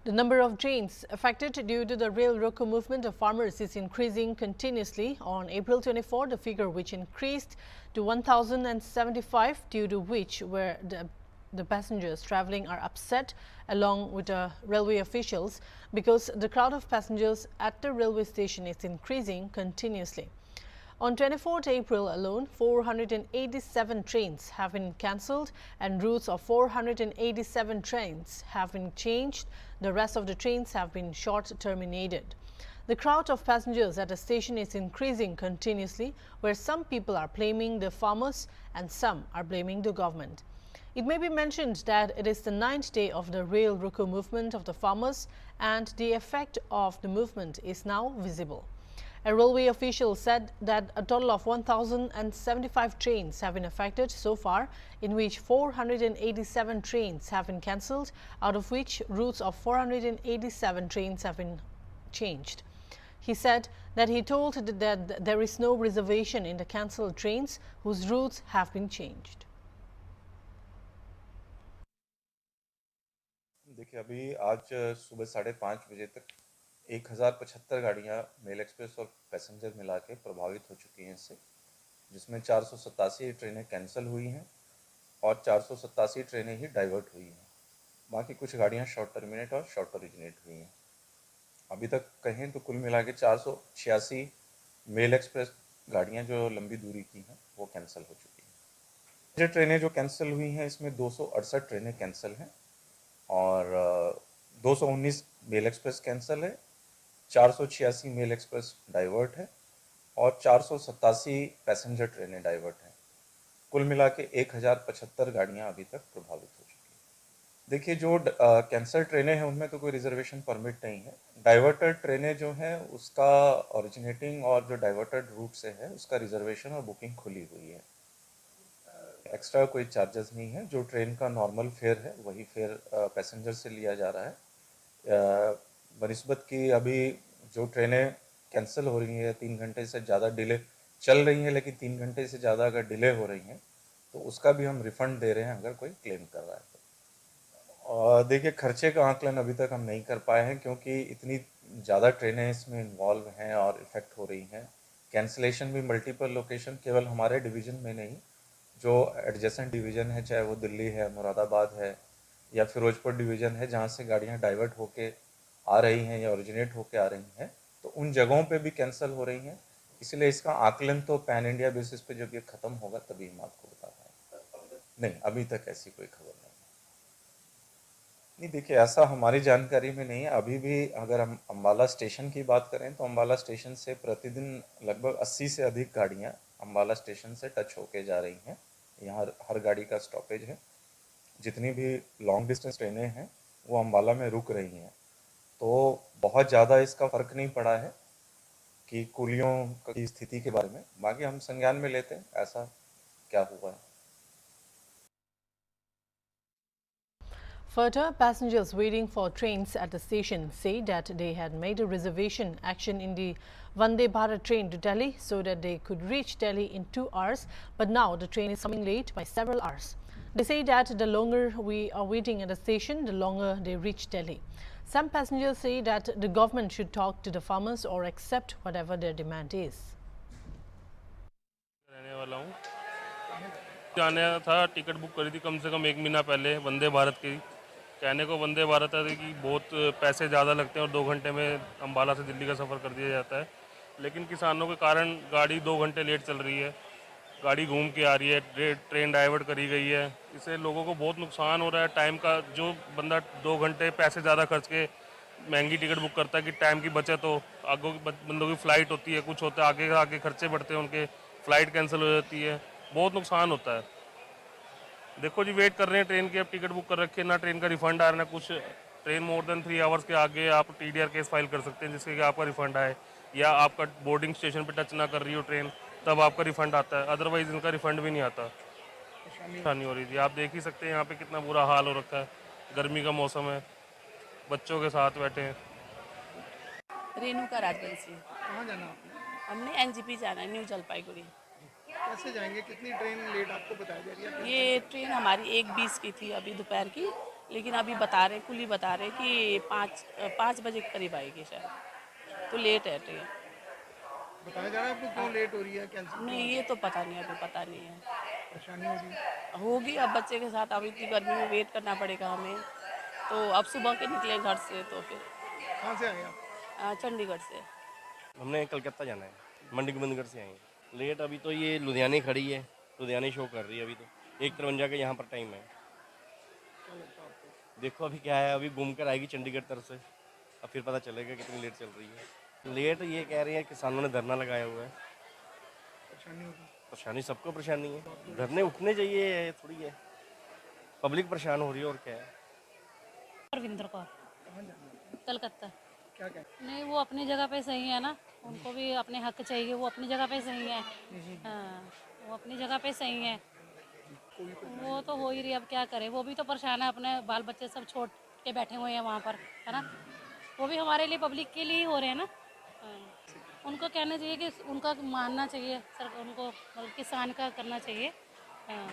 The number of trains affected due to the rail ROCO movement of farmers is increasing continuously. On April 24, the figure which increased to 1,075, due to which the passengers travelling are upset along with the railway officials because the crowd of passengers at the railway station is increasing continuously. On 24th April alone, 487 trains have been cancelled and routes of 487 trains have been changed. The rest of the trains have been short terminated. The crowd of passengers at the station is increasing continuously, where some people are blaming the farmers and some are blaming the government. It may be mentioned that it is the 9th day of the rail ROCO movement of the farmers, and the effect of the movement is now visible. A railway official said that a total of 1,075 trains have been affected so far, in which 487 trains have been cancelled, out of which routes of 487 trains have been changed. He said that he told that there is no reservation in the cancelled trains whose routes have been changed. देखिए, अभी आज सुबह 5:30 बजे तक 1075 गाड़ियाँ mail express और passenger मिला के प्रभावित हो चुकी हैं इससे, जिसमें 487 ट्रेनें कैंसिल हुई हैं और 487 ट्रेनें ही डाइवर्ट हुई हैं। बाकी कुछ गाड़ियाँ शॉर्ट टर्मिनेट और शॉर्ट ओरिजिनेट हुई हैं। अभी तक कहें तो कुल मिला के 486 मेल एक्सप्रेस गाड़ियाँ जो लंबी दूरी की हैं वो कैंसिल हो चुकी हैं। जो ट्रेनें जो कैंसिल हुई हैं इसमें 268 ट्रेनें कैंसिल हैं और 219 मेल एक्सप्रेस कैंसिल है, 486 मेल एक्सप्रेस डाइवर्ट है और 487 पैसेंजर ट्रेनें डाइवर्ट हैं। कुल मिला के 1075 गाड़ियाँ अभी तक प्रभावित हो चुकी हैं। देखिए, जो कैंसिल ट्रेनें हैं उनमें तो कोई रिजर्वेशन परमिट नहीं है। डाइवर्टेड ट्रेनें जो हैं उसका ओरिजिनेटिंग और जो डाइवर्टेड रूट से है उसका रिजर्वेशन और बुकिंग खुली हुई है। एक्स्ट्रा कोई चार्जेस नहीं है। जो ट्रेन का नॉर्मल फेयर है वही फेयर पैसेंजर से लिया जा रहा है। बनिस्बत की अभी जो ट्रेनें कैंसिल हो रही हैं 3 घंटे से ज़्यादा डिले चल रही हैं, लेकिन 3 घंटे से ज़्यादा अगर डिले हो रही हैं तो उसका भी हम रिफ़ंड दे रहे हैं अगर कोई क्लेम कर रहा है तो। और देखिए, खर्चे का आकलन अभी तक हम नहीं कर पाए हैं क्योंकि इतनी ज़्यादा ट्रेनें इसमें इन्वॉल्व हैं और इफ़ेक्ट हो रही हैं। कैंसिलेशन भी मल्टीपल लोकेशन, केवल हमारे डिवीज़न में नहीं, जो एडजेसेंट डिवीज़न है, चाहे वो दिल्ली है, मुरादाबाद है या फिरोजपुर डिवीज़न है, जहाँ से गाड़ियाँ डाइवर्ट होके आ रही हैं या ओरिजिनेट होके आ रही हैं, तो उन जगहों पे भी कैंसिल हो रही हैं। इसलिए इसका आकलन तो पैन इंडिया बेसिस पे जब ये ख़त्म होगा तभी हम आपको बता पाएंगे। नहीं, अभी तक ऐसी कोई खबर नहीं। देखिए, ऐसा हमारी जानकारी में नहीं है। अभी भी अगर हम अम्बाला स्टेशन की बात करें तो अम्बाला स्टेशन से प्रतिदिन लगभग 80 से अधिक गाड़ियाँ अम्बाला स्टेशन से टच होके जा रही हैं। यहाँ हर गाड़ी का स्टॉपेज है। जितनी भी लॉन्ग डिस्टेंस ट्रेनें हैं वो अम्बाला में रुक रही हैं, तो बहुत ज़्यादा इसका फ़र्क नहीं पड़ा है कि कुलियों की स्थिति के बारे में। बाकी हम संज्ञान में लेते हैं ऐसा क्या हुआ है। Further, passengers waiting for trains at the station say that they had made a reservation action in the Vande Bharat train to Delhi so that they could reach Delhi in 2 hours, but now the train is coming late by several hours. They say that the longer we are waiting at the station, the longer they reach Delhi. Some passengers say that the government should talk to the farmers or accept whatever their demand is. रहने वाला हूँ। जाने था, ticket book करी थी कम से कम 1 महीना पहले वंदे भारत की। कहने को वंदे भारत है कि बहुत पैसे ज़्यादा लगते हैं और 2 घंटे में अम्बाला से दिल्ली का सफ़र कर दिया जाता है, लेकिन किसानों के कारण गाड़ी 2 घंटे लेट चल रही है। गाड़ी घूम के आ रही है, ट्रेन डाइवर्ट करी गई है। इससे लोगों को बहुत नुकसान हो रहा है। टाइम का, जो बंदा 2 घंटे पैसे ज़्यादा खर्च के महंगी टिकट बुक करता है कि टाइम की बचत हो, आगे बंदों की फ़्लाइट होती है, कुछ होता है, आगे आगे खर्चे बढ़ते हैं, उनके फ़्लाइट कैंसिल हो जाती है, बहुत नुकसान होता है। देखो जी, वेट कर रहे हैं ट्रेन की, अब टिकट बुक कर रखे, ना ट्रेन का रिफ़ंड आ रहा, ना कुछ। ट्रेन मोर देन 3 आवर्स के आगे आप TDR केस फाइल कर सकते हैं जिससे कि आपका रिफ़ंड आए, या आपका बोर्डिंग स्टेशन पे टच ना कर रही हो ट्रेन तब आपका रिफ़ंड आता है, अदरवाइज़ इनका रिफ़ंड भी नहीं आता। परेशानी हो रही थी, आप देख ही सकते हैं यहाँ पे कितना बुरा हाल हो रखा है। गर्मी का मौसम है, बच्चों के साथ बैठे हैं। रेणुका राजवंशी। कहाँ जाना आपने? हमने NGP जाना है, न्यू जलपाईगुड़ी। कैसे जाएंगे? कितनी ट्रेन लेट आपको बताया जा रही है? ये ट्रेन हमारी 1:20 की थी अभी दोपहर की, लेकिन अभी बता रहे कुली बता रहे कि 5 बजे के करीब आएगी शायद, तो लेट है ट्रेन। बताया जा रहा है आपको क्यों लेट हो रही है, कैंसिल क्यों नहीं ये तो पता नहीं, अभी पता नहीं है। परेशानी हो रही है? होगी अब बच्चे के साथ, अब इतनी गर्मी में वेट करना पड़ेगा हमें, तो अब सुबह के निकले घर से तो फिर कहाँ से आए आप? चंडीगढ़ से। हमने कलकत्ता जाना है, मंडी गोबिंदगढ़ से आए हैं। लेट अभी तो ये लुधियाने खड़ी है, लुधियाने शो कर रही है अभी तो। 1:53 का यहाँ पर टाइम है। क्या लगता है आपको? देखो अभी क्या है, अभी घूम कर आएगी चंडीगढ़ तरफ से, अब फिर पता चलेगा कितनी लेट चल रही है। लेट ये कह रही है किसानों ने धरना लगाया हुआ है। परेशानी होगी? परेशानी सबको परेशानी है, धरने उठने चाहिए, थोड़ी है पब्लिक परेशान हो रही है और क्या है। रविंद्र कौर, कहाँ जाना है? कलकत्ता। क्या कहते नहीं, वो अपनी जगह पे सही है ना, उनको भी अपने हक चाहिए, वो अपनी जगह पे सही है। हाँ, वो अपनी जगह पे सही है। वो तो हो ही रही, अब क्या करे, वो भी तो परेशान है, अपने बाल बच्चे सब छोड़ के बैठे हुए हैं वहाँ पर, है ना। वो भी हमारे लिए, पब्लिक के लिए ही हो रहे हैं ना। हाँ। उनको कहना चाहिए कि उनका मानना चाहिए सर, उनको मतलब किसान का करना चाहिए। हाँ।